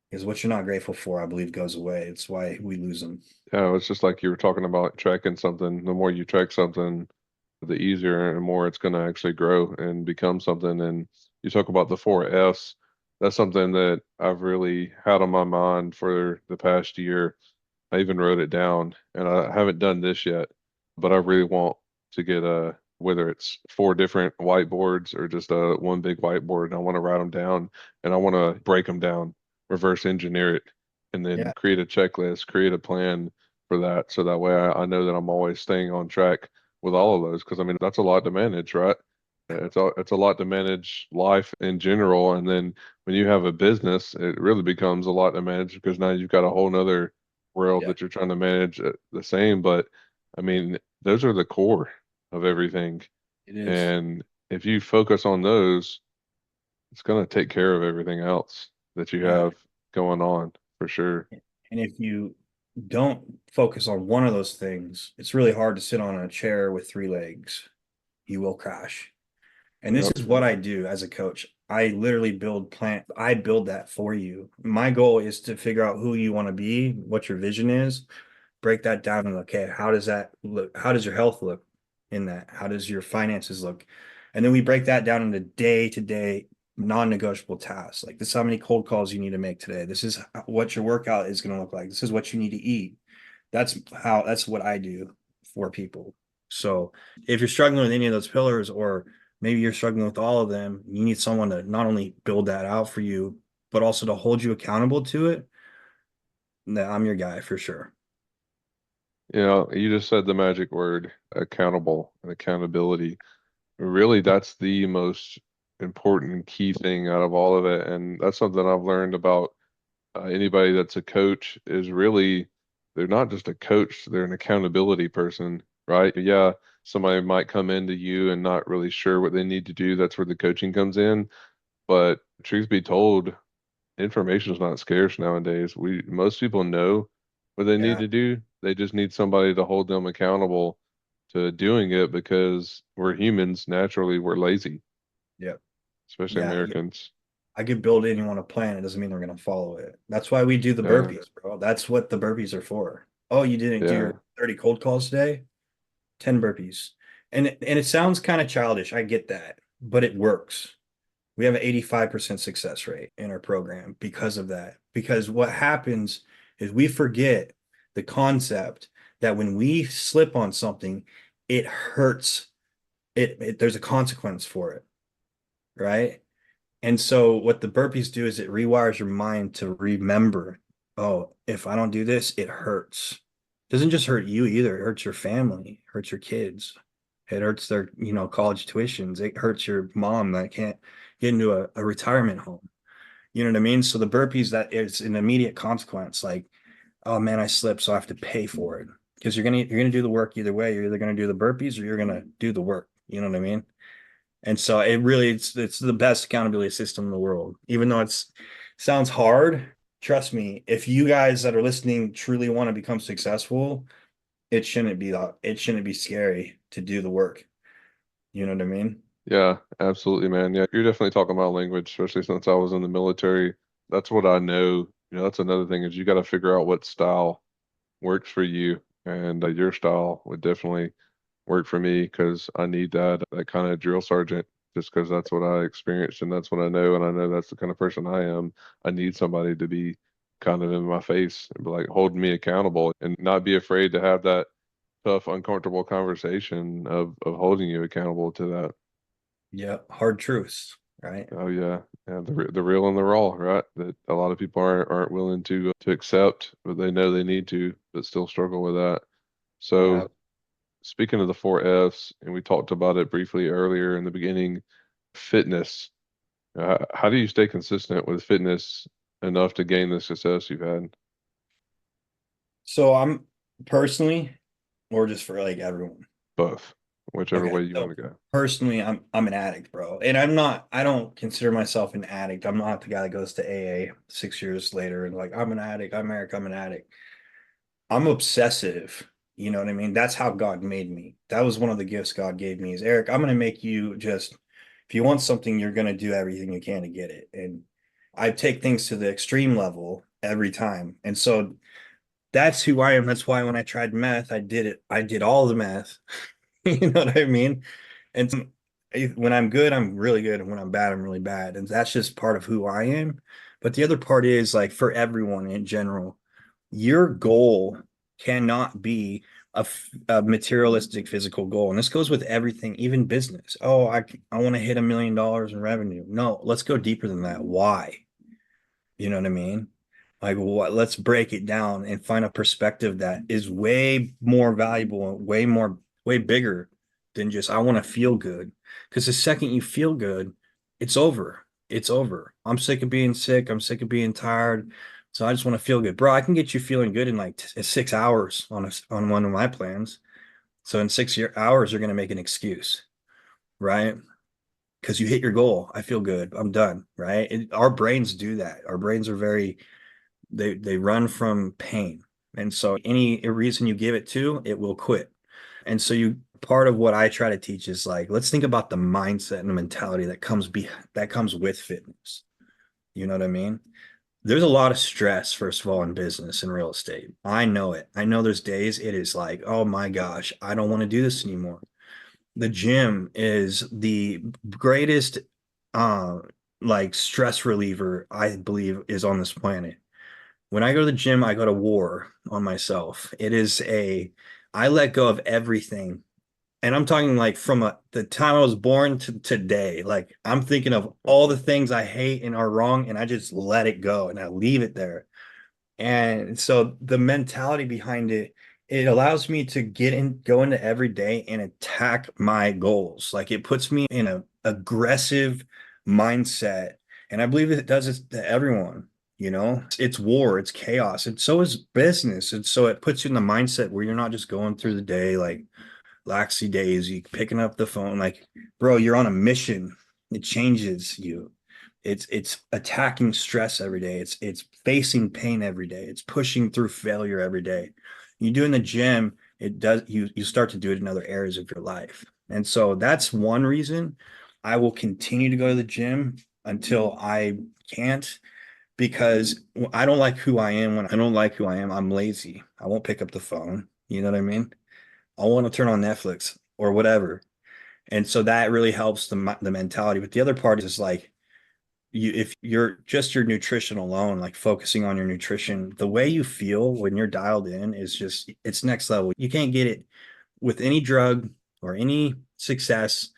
because what you're not grateful for, I believe, goes away. It's why we lose them. Yeah, it's just like you were talking about tracking something. The more you track something, the easier and more it's going to actually grow and become something. And you talk about the four F's. That's something that I've really had on my mind for the past year. I even wrote it down, and I haven't done this yet, but I really want to get whether it's four different whiteboards or just one big whiteboard, and I want to write them down and I want to break them down, reverse engineer it, and then Yeah, create a checklist, create a plan for that. So that way I know that I'm always staying on track with all of those. Because I mean, that's a lot to manage, right? It's a lot to manage life in general. And then when you have a business, it really becomes a lot to manage because now you've got a whole nother world yeah, that you're trying to manage the same. But I mean, those are the core of everything. it is. And if you focus on those, it's going to take care of everything else that you Yeah. have going on for sure. And if you don't focus on one of those things, it's really hard to sit on a chair with three legs. You will crash. And this Yep. is what I do as a coach. I literally I build that for you. My goal is to figure out who you want to be, what your vision is, break that down and okay, how does that look? How does your health look in that? How does your finances look? And then we break that down into day-to-day non-negotiable tasks. Like this is how many cold calls you need to make today. This is what your workout is going to look like. This is what you need to eat. That's what I do for people. So if you're struggling with any of those pillars, or maybe you're struggling with all of them, you need someone to not only build that out for you, but also to hold you accountable to it. I'm your guy for sure. You just said the magic word, accountable and accountability. Really, that's the most important key thing out of all of it. And that's something I've learned about anybody that's a coach is really, they're not just a coach, they're an accountability person, right? Yeah, somebody might come into you and not really sure what they need to do. That's where the coaching comes in. But truth be told, information is not scarce nowadays. Most people know what they need Yeah. to do. They just need somebody to hold them accountable to doing it because we're humans. Naturally, we're lazy, Yeah. especially Yeah. Americans. I could build anyone a plan. It doesn't mean they're going to follow it. That's why we do the Yeah, burpees, bro. That's what the burpees are for. Oh, you didn't do yeah, your 30 cold calls today? 10 burpees. And it sounds kind of childish. I get that, but it works. We have an 85% success rate in our program because of that. Because what happens is we forget the concept that when we slip on something, it hurts. There's a consequence for it, right? And so what the burpees do is it rewires your mind to remember, oh, if I don't do this, it hurts. It doesn't just hurt you either. It hurts your family, it hurts your kids. It hurts their, college tuitions. It hurts your mom that can't get into a retirement home. You know what I mean? So the burpees, that is an immediate consequence. Like, oh man, I slipped, so I have to pay for it. Because you're gonna do the work either way. You're either gonna do the burpees or you're gonna do the work. You know what I mean? And so it's the best accountability system in the world. Even though it's sounds hard, trust me, if you guys that are listening truly want to become successful, it shouldn't be scary to do the work. You know what I mean? yeah, absolutely, man. Yeah, you're definitely talking about language, especially since I was in the military. That's what I know. That's another thing is you got to figure out what style works for you, and your style would definitely work for me because I need that kind of drill sergeant just because that's what I experienced and that's what I know and I know that's the kind of person I am. I need somebody to be kind of in my face and be like holding me accountable and not be afraid to have that tough, uncomfortable conversation of holding you accountable to that. Yeah, hard truths, right? Oh yeah, yeah, the real and the raw, right? That a lot of people aren't willing to accept, but they know they need to, but still struggle with that. Yeah. So speaking of the four F's, and we talked about it briefly earlier in the beginning, fitness. How do you stay consistent with fitness enough to gain the success you've had? So I'm personally, or just for like everyone. Both, whichever Okay, way you so want to go. personally, I'm an addict, bro, and I don't consider myself an addict. I'm not the guy that goes to AA 6 years later and like I'm an addict. I'm Eric. I'm an addict. I'm obsessive. You know what I mean? That's how God made me. That was one of the gifts God gave me. Is Eric, I'm gonna make you just if you want something, you're gonna do everything you can to get it. And I take things to the extreme level every time. And so that's who I am. That's why when I tried meth, I did it. I did all the meth. You know what I mean? And when I'm good, I'm really good. And when I'm bad, I'm really bad. And that's just part of who I am. But the other part is like for everyone in general, your goal cannot be a materialistic physical goal. And this goes with everything, even business. Oh, I want to hit $1 million in revenue. No, let's go deeper than that. Why? You know what I mean? Like what? Let's break it down and find a perspective that is way more valuable and way bigger than just I want to feel good. Because the second you feel good, it's over. It's over. I'm sick of being sick. I'm sick of being tired. So I just want to feel good, bro. I can get you feeling good in like 6 hours on one of my plans. So in 6 hours, you're gonna make an excuse, right? because you hit your goal. I feel good. I'm done. Right. Our brains do that. Our brains are very, they run from pain. And so any reason you give it to, it will quit. And so part of what I try to teach is like, let's think about the mindset and the mentality that comes with fitness. You know what I mean? There's a lot of stress, first of all, in business and real estate. I know it. I know there's days it is like, oh my gosh, I don't want to do this anymore. The gym is the greatest uh like stress reliever I believe is on this planet. When I go to the gym, I go to war on myself. I let go of everything. And I'm talking like from the time I was born to today. Like I'm thinking of all the things I hate and are wrong, and I just let it go and I leave it there. And so the mentality behind it, it allows me to go into every day and attack my goals. Like it puts me in a aggressive mindset. And I believe it does it to everyone. It's war, it's chaos. And so is business. And so it puts you in the mindset where you're not just going through the day like laxy daisy, picking up the phone. Like, bro, you're on a mission. It changes you. It's attacking stress every day. It's facing pain every day. It's pushing through failure every day. You do in the gym, it does you start to do it in other areas of your life. And so that's one reason I will continue to go to the gym until I can't, because I don't like who I am. When I don't like who I am, I'm lazy. I won't pick up the phone. You know what I mean? I want to turn on Netflix or whatever. And so that really helps the mentality. But the other part is like if you're just your nutrition alone, like focusing on your nutrition, the way you feel when you're dialed in is just it's next level. You can't get it with any drug or any success.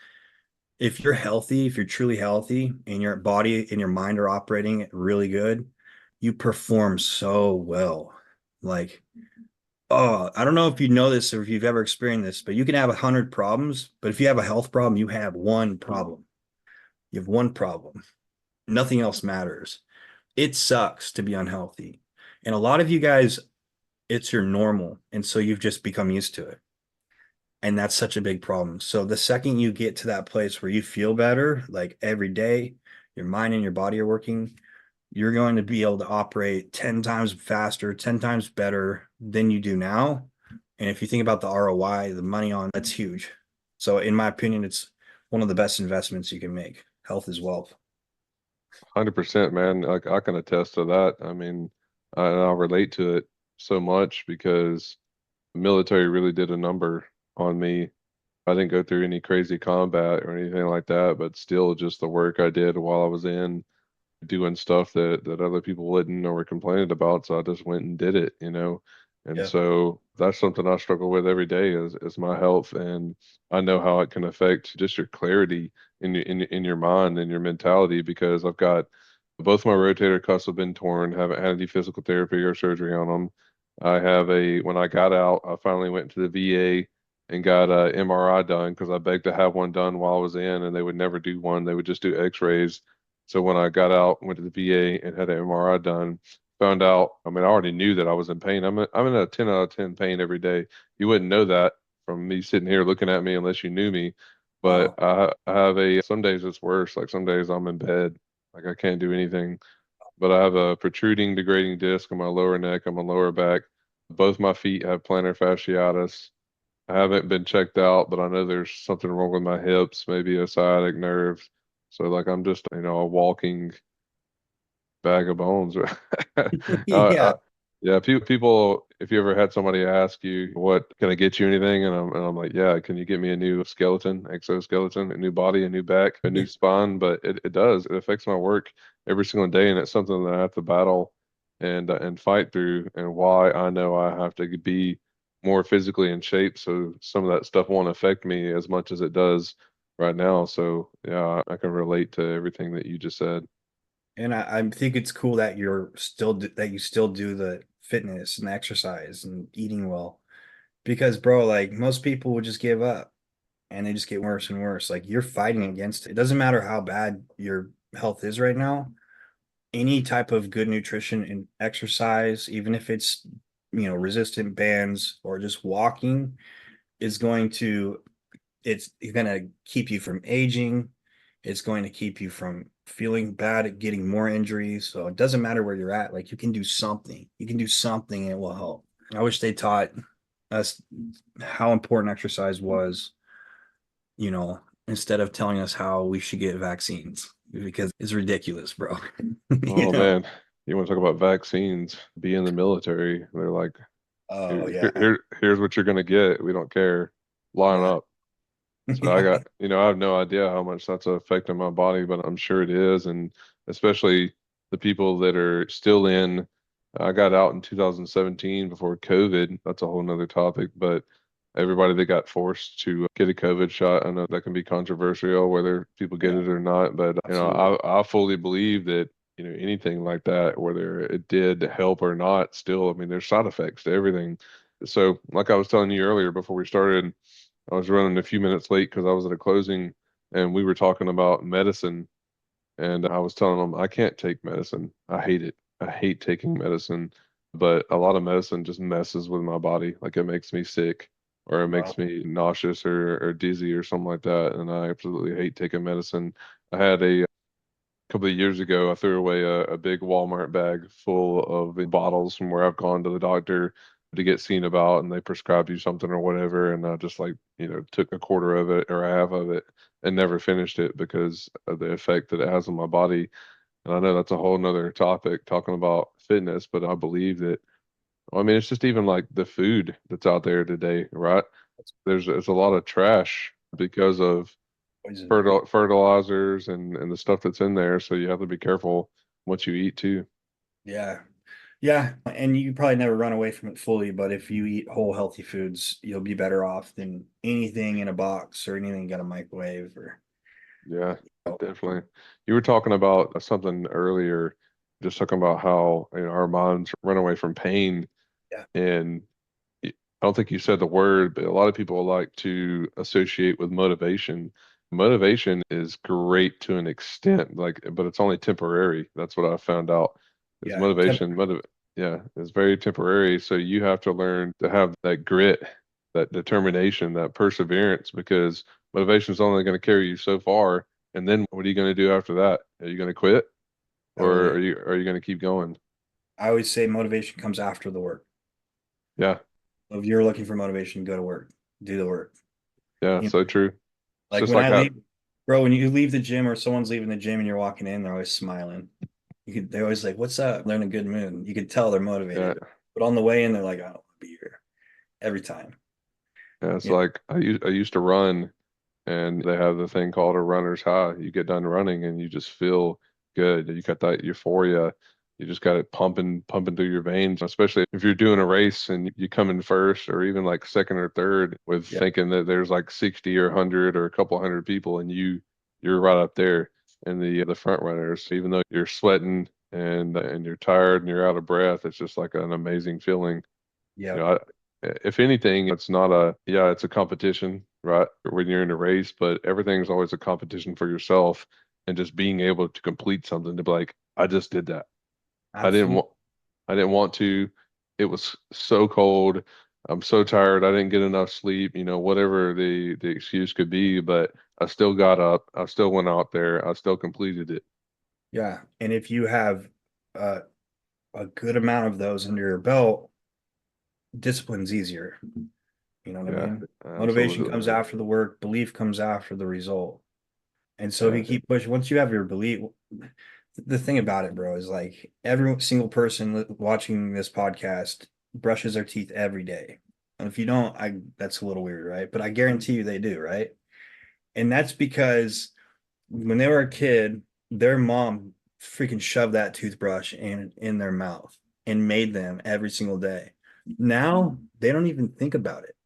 If you're healthy, if you're truly healthy and your body and your mind are operating really good, you perform so well. Like, oh, I don't know if you know this or if you've ever experienced this, but you can have 100 problems, but if you have a health problem, you have one problem. You have one problem. Nothing else matters. It sucks to be unhealthy. And a lot of you guys, it's your normal. And so you've just become used to it. And that's such a big problem. So the second you get to that place where you feel better, like every day, your mind and your body are working, you're going to be able to operate 10 times faster, 10 times better than you do now. And if you think about the ROI, the money on that's huge. So in my opinion, it's one of the best investments you can make. Health is wealth. 100%, man. Like I can attest to that. I mean, I'll relate to it so much because the military really did a number on me. I didn't go through any crazy combat or anything like that, but still just the work I did while I was in doing stuff that other people wouldn't or were complaining about. So I just went and did it, you know. And Yeah. so that's something I struggle with every day is my health, and I know how it can affect just your clarity in your mind and your mentality because I've got both my rotator cuffs have been torn, haven't had any physical therapy or surgery on them. I have when I got out, I finally went to the VA and got a MRI done because I begged to have one done while I was in, and they would never do one. They would just do X-rays. So when I got out, went to the VA and had an MRI done, found out, I mean, I already knew that I was in pain. I'm in a 10 out of 10 pain every day. You wouldn't know that from me sitting here looking at me unless you knew me. But Wow. I have some days it's worse. Like some days I'm in bed, like I can't do anything. But I have a protruding degrading disc on my lower neck, on my lower back. Both my feet have plantar fasciitis. I haven't been checked out, but I know there's something wrong with my hips, maybe a sciatic nerve. So like I'm just, a walking bag of bones. I, Yeah. yeah, people, if you ever had somebody ask you, what can I get you anything? And I'm like, yeah, can you get me a new skeleton, exoskeleton, a new body, a new back, a new spine? But it does. It affects my work every single day, and it's something that I have to battle and fight through. And why I know I have to be more physically in shape, so some of that stuff won't affect me as much as it does right now. So yeah, I can relate to everything that you just said. And I think it's cool that that you still do the fitness and exercise and eating well. Because bro, like most people would just give up and they just get worse and worse. Like you're fighting against it. It doesn't matter how bad your health is right now. Any type of good nutrition and exercise, even if it's, resistant bands or just walking, is going to it's going to keep you from aging. It's going to keep you from feeling bad at getting more injuries. So it doesn't matter where you're at. Like you can do something. You can do something and it will help. I wish they taught us how important exercise was, instead of telling us how we should get vaccines because it's ridiculous, bro. you Oh know? man, you want to talk about vaccines? Be in the military. They're like, Oh here, yeah. here's what you're gonna get. We don't care. Line Yeah. up. So I Yeah. got, I have no idea how much that's affecting my body, but I'm sure it is. And especially the people that are still in, I got out in 2017 before COVID. That's a whole nother topic, but everybody that got forced to get a COVID shot, I know that can be controversial whether people get Yeah. it or not, but Absolutely. I fully believe that, anything like that, whether it did help or not, still, I mean, there's side effects to everything. So, like I was telling you earlier before we started, I was running a few minutes late because I was at a closing and we were talking about medicine. And I was telling them I can't take medicine. I hate it. I hate taking medicine. But a lot of medicine just messes with my body. Like it makes me sick or it makes Wow. me nauseous or dizzy or something like that. And I absolutely hate taking medicine. I had a couple of years ago, I threw away a big Walmart bag full of bottles from where I've gone to the doctor to get seen about, and they prescribed you something or whatever, and I just like, took a quarter of it or a half of it and never finished it because of the effect that it has on my body. And I know that's a whole nother topic talking about fitness, but I believe that, I mean, it's just even like the food that's out there today, right? There's a lot of trash because of Poison. fertilizers and the stuff that's in there. So you have to be careful what you eat too. Yeah. Yeah. And you probably never run away from it fully, but if you eat whole healthy foods, you'll be better off than anything in a box or anything you got a microwave or Yeah, oh, definitely. You were talking about something earlier, just talking about how our minds run away from pain, yeah. and I don't think you said the word, but a lot of people like to associate with motivation. Motivation is great to an extent, like, but it's only temporary. That's what I found out. Is Yeah. Temp- yeah, it's very temporary. So you have to learn to have that grit, that determination, that perseverance, because motivation is only going to carry you so far. And then what are you going to do after that? Are you going to quit, or Totally. are you going to keep going? I always say motivation comes after the work. Yeah, If you're looking for motivation, go to work, do the work. yeah, You so know, true. It's like just when like I how, leave, bro, when you leave the gym or someone's leaving the gym and you're walking in, they're always smiling. They're always like, "What's up?" They're in a good mood. You could tell they're yeah. motivated. But on the way in, they're like, "I don't want to be here." Every time. Yeah, it's Yeah. like I used to run and they have the thing called a runner's high. You get done running and you just feel good. You got that euphoria. You just got it pumping through your veins, especially if you're doing a race and you come in first or even like second or third with Yeah. thinking that there's like 60 or 100 or a couple hundred people and you're right up there in the front runners. Even though you're sweating and you're tired and you're out of breath, it's just like an amazing feeling. You Yeah. know, if anything, it's not yeah, it's a competition, right? When you're in a race, but everything's always a competition for yourself and just being able to complete something to be like, I just did that. I didn't Absolutely. want, I didn't want to. It was so cold. I'm so tired. I didn't get enough sleep, whatever the excuse could be, but I still got up. I still went out there. I still completed it. Yeah. And if you have uh, a good amount of those under your belt, discipline's easier. You know what I Yeah, mean? Motivation absolutely. comes after the work, belief comes after the result. And so if Yeah, you keep pushing, once you have your belief, the thing about it, bro, is like every single person watching this podcast brushes their teeth every day. And if you don't, that's a little weird, right? But I guarantee you they do, right? And that's because when they were a kid, their mom freaking shoved that toothbrush in their mouth and made them every single day. Now they don't even think about it.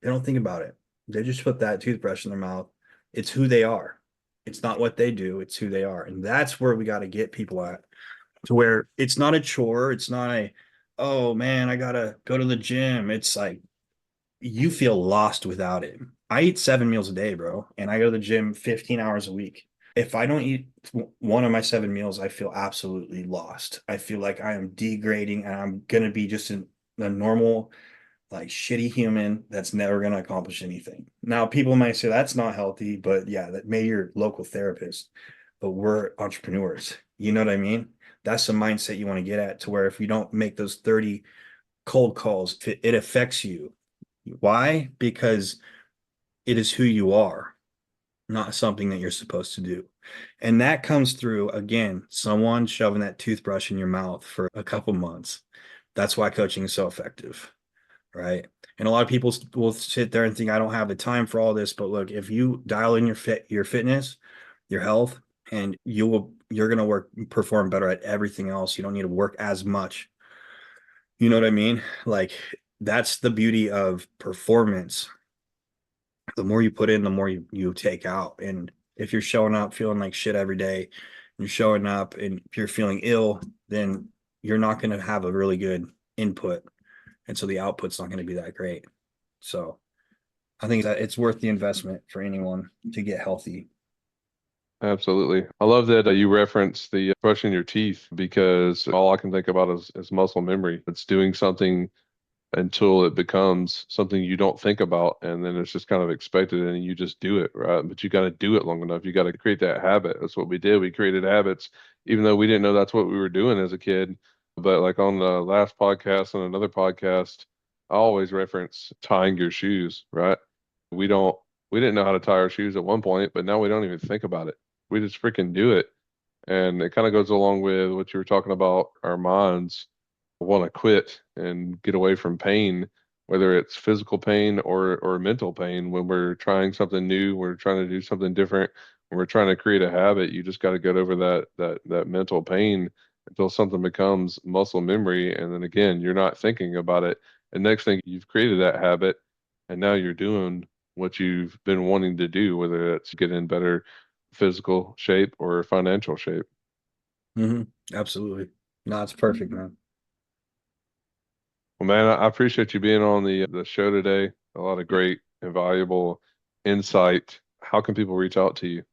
They don't think about it. They just put that toothbrush in their mouth. It's who they are. It's not what they do, it's who they are. And that's where we got to get people at, to where it's not a chore. It's not oh man, I got to go to the gym. It's like you feel lost without it. I eat 7 meals a day, bro, and I go to the gym 15 hours a week. If I don't eat one of my 7 meals, I feel absolutely lost. I feel like I am degrading and I'm going to be just a normal like shitty human that's never going to accomplish anything. Now, people might say that's not healthy, but yeah, that may your local therapist, but we're entrepreneurs. You know what I mean? That's the mindset you want to get at, to where if you don't make those 30 cold calls, it affects you. Why? Because it is who you are, not something that you're supposed to do. And that comes through, again, someone shoving that toothbrush in your mouth for a couple months. That's why coaching is so effective, right? And a lot of people will sit there and think, I don't have the time for all this. But look, if you dial in your fitness, your health, and you're going to perform better at everything else. You don't need to work as much. You know what I mean? Like, that's the beauty of performance. The more you put in, the more you take out. And if you're showing up feeling like shit every day, you're showing up and if you're feeling ill, then you're not going to have a really good input. And so the output's not going to be that great. So I think that it's worth the investment for anyone to get healthy. Absolutely. I love that you reference the brushing your teeth, because all I can think about is muscle memory. It's doing something until it becomes something you don't think about, and then it's just kind of expected and you just do it, right? But you got to do it long enough. You got to create that habit. That's what we did. We created habits even though we didn't know that's what we were doing as a kid. But like on the last podcast and another podcast, I always reference tying your shoes, right? we don't we didn't know how to tie our shoes at one point, but now we don't even think about it. We just freaking do it. And it kind of goes along with what you were talking about. Our minds want to quit and get away from pain, whether it's physical pain or mental pain. When we're trying something new, we're trying to do something different, when we're trying to create a habit, you just got to get over that mental pain until something becomes muscle memory. And then again, you're not thinking about it. And next thing, you've created that habit, and now you're doing what you've been wanting to do, whether it's get in better physical shape or financial shape. Absolutely. No, it's perfect, man. Well, man, I appreciate you being on the show today. A lot of great and valuable insight. How can people reach out to you?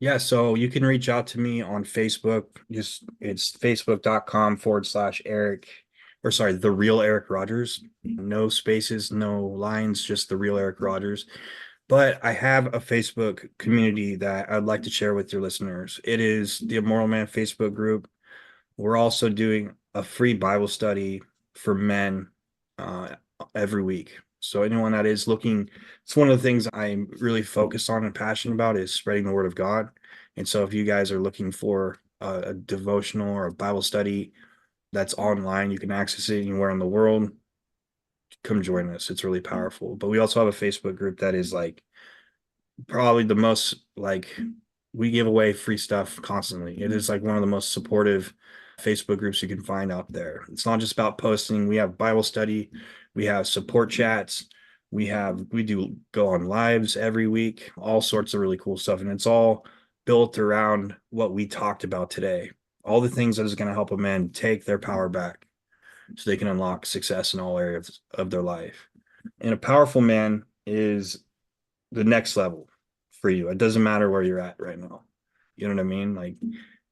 Yeah, so you can reach out to me on Facebook. It's facebook.com/Eric, or sorry, the real Eric Rogers. No spaces, no lines, just the real Eric Rogers. But I have a Facebook community that I'd like to share with your listeners. It is the Immortal Man Facebook group. We're also doing a free Bible study for men every week. So anyone that is looking, it's one of the things I'm really focused on and passionate about is spreading the word of God. And so if you guys are looking for a devotional or a Bible study that's online, you can access it anywhere in the world. Come join us. It's really powerful. But we also have a Facebook group that is like probably the most, like, we give away free stuff constantly. It is like one of the most supportive Facebook groups you can find out there. It's not just about posting. We have Bible study, we have support chats, we do go on lives every week, all sorts of really cool stuff. And it's all built around what we talked about today. All the things that is going to help a man take their power back so they can unlock success in all areas of their life. And a powerful man is the next level for you. It doesn't matter where you're at right now. You know what I mean? Like,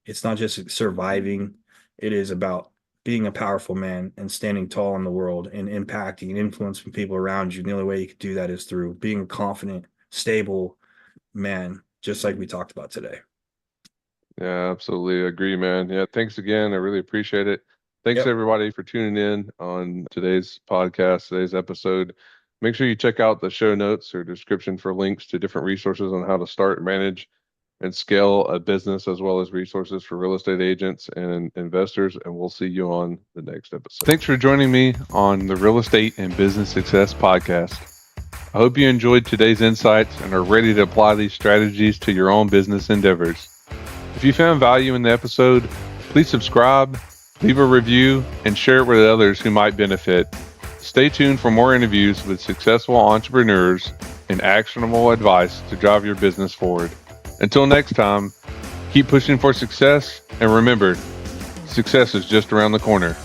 it's not just surviving. It is about being a powerful man and standing tall in the world and impacting and influencing people around you. And the only way you can do that is through being a confident, stable man, just like we talked about today. Yeah, absolutely agree, man. Yeah, thanks again. I really appreciate it. Thanks Yep. everybody for tuning in on today's podcast, today's episode. Make sure you check out the show notes or description for links to different resources on how to start, manage, and scale a business, as well as resources for real estate agents and investors. And we'll see you on the next episode. Thanks for joining me on the Real Estate and Business Success Podcast. I hope you enjoyed today's insights and are ready to apply these strategies to your own business endeavors. If you found value in the episode, please subscribe, leave a review, and share it with others who might benefit. Stay tuned for more interviews with successful entrepreneurs and actionable advice to drive your business forward. Until next time, keep pushing for success, and remember, success is just around the corner.